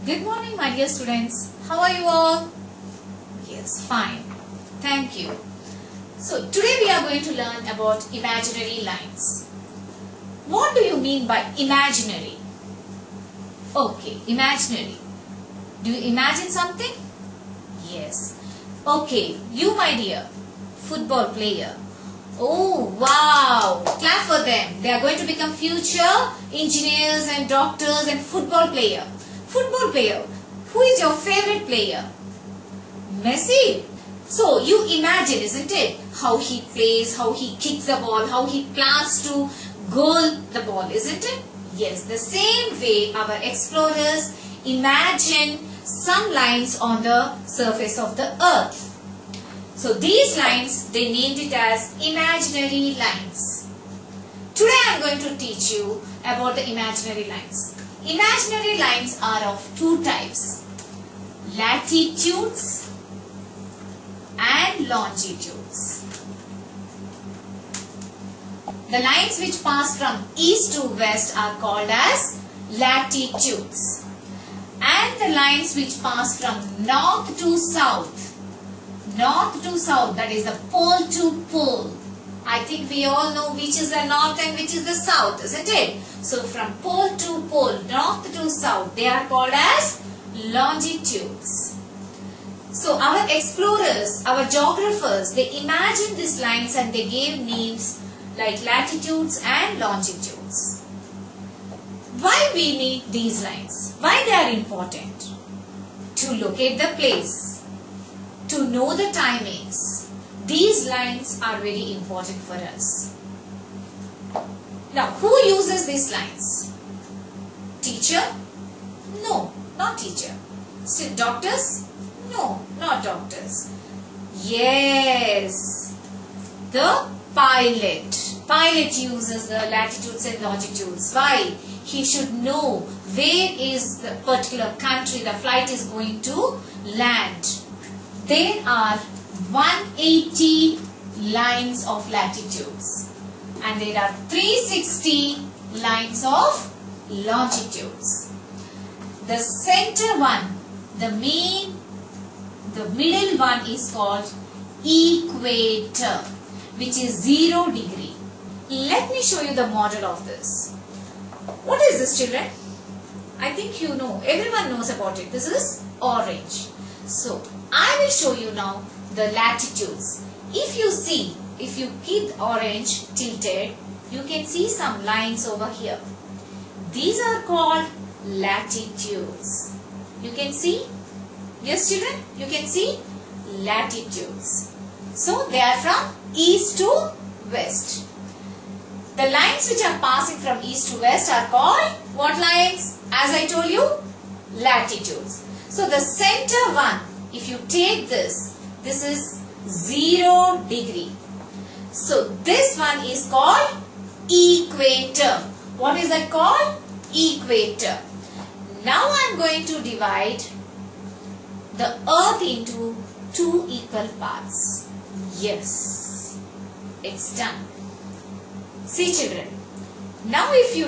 Good morning, my dear students. How are you all? Yes, fine. Thank you. So, today we are going to learn about imaginary lines. What do you mean by imaginary? Okay, imaginary. Do you imagine something? Yes. Okay, you my dear, football player. Oh, wow. Clap for them. They are going to become future engineers and doctors and football player. Football player. Who is your favorite player? Messi. So, you imagine, isn't it? How he plays, how he kicks the ball, how he plans to goal the ball, isn't it? Yes, the same way our explorers imagine some lines on the surface of the earth. So these lines, they named it as imaginary lines. Today I am going to teach you about the imaginary lines. Imaginary lines are of two types, latitudes and longitudes. The lines which pass from east to west are called as latitudes, and the lines which pass from north to south, that is the pole to pole. I think we all know which is the north and which is the south, isn't it? So from pole to pole, north to south, they are called as longitudes. So our explorers, our geographers, they imagined these lines and they gave names like latitudes and longitudes. Why we need these lines? Why they are important? To locate the place, to know the timings. These lines are very important for us. Now, who uses these lines? Teacher? No, not teacher. Still doctors? No, not doctors. Yes, the pilot. Pilot uses the latitudes and longitudes. Why? He should know where is the particular country the flight is going to land. There are 180 lines of latitudes and there are 360 lines of longitudes. The center one, the middle one is called equator, which is 0 degree. Let me show you the model of this. What is this, children? I think you know. Everyone knows about it. This is orange. So, I will show you now the latitudes. If you keep the orange tilted, you can see some lines over here. These are called latitudes. You can see? Yes, children? You can see latitudes. So, they are from east to west. The lines which are passing from east to west are called what lines? As I told you, latitudes. So the center one, if you take this is 0 degree. So this one is called equator. What is that called? Equator. Now I am going to divide the earth into 2 equal parts. Yes, it's done. See, children, now if you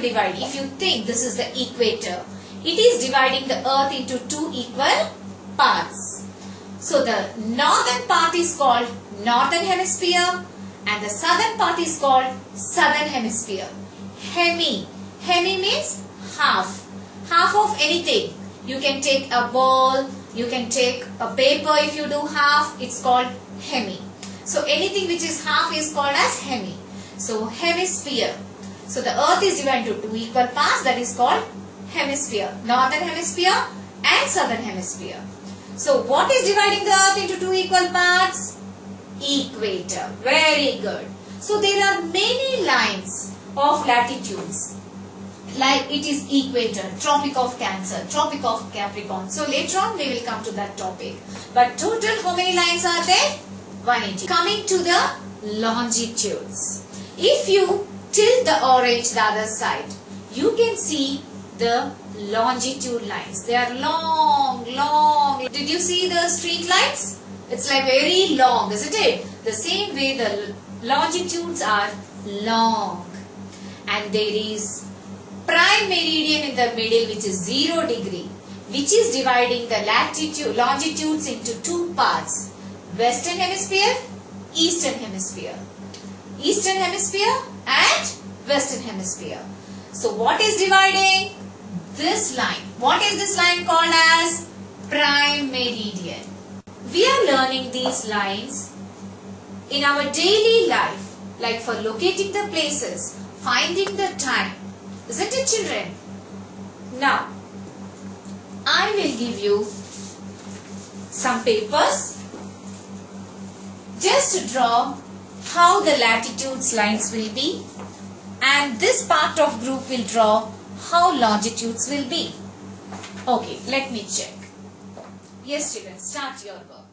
think this is the equator, it is dividing the earth into 2 equal parts. So the northern part is called northern hemisphere and the southern part is called southern hemisphere. Hemi means half of anything. You can take a ball, you can take a paper. If you do half, it's called hemi. So anything which is half is called as hemi. So hemisphere. So the earth is divided into 2 equal parts, that is called hemisphere. Northern hemisphere and southern hemisphere. So what is dividing the earth into 2 equal parts? Equator. Very good. So there are many lines of latitudes. Like it is equator, Tropic of Cancer, Tropic of Capricorn. So later on we will come to that topic. But total how many lines are there? 180. Coming to the longitudes. If you tilt the orange the other side, you can see the longitude lines. They are long. Did you see the street lights? It's like very long, isn't it? The same way the longitudes are long. And there is prime meridian in the middle, which is 0 degree. which is dividing the longitudes into two parts, Western Hemisphere, Eastern Hemisphere. Eastern Hemisphere and Western Hemisphere. So what is dividing? This line. What is this line called as? Prime meridian. We are learning these lines in our daily life, like for locating the places, finding the time. Isn't it, children? Now, I will give you some papers just to draw how the latitudes lines will be, and this part of group will draw how longitudes will be. Okay, let me check. Yes, children, start your work.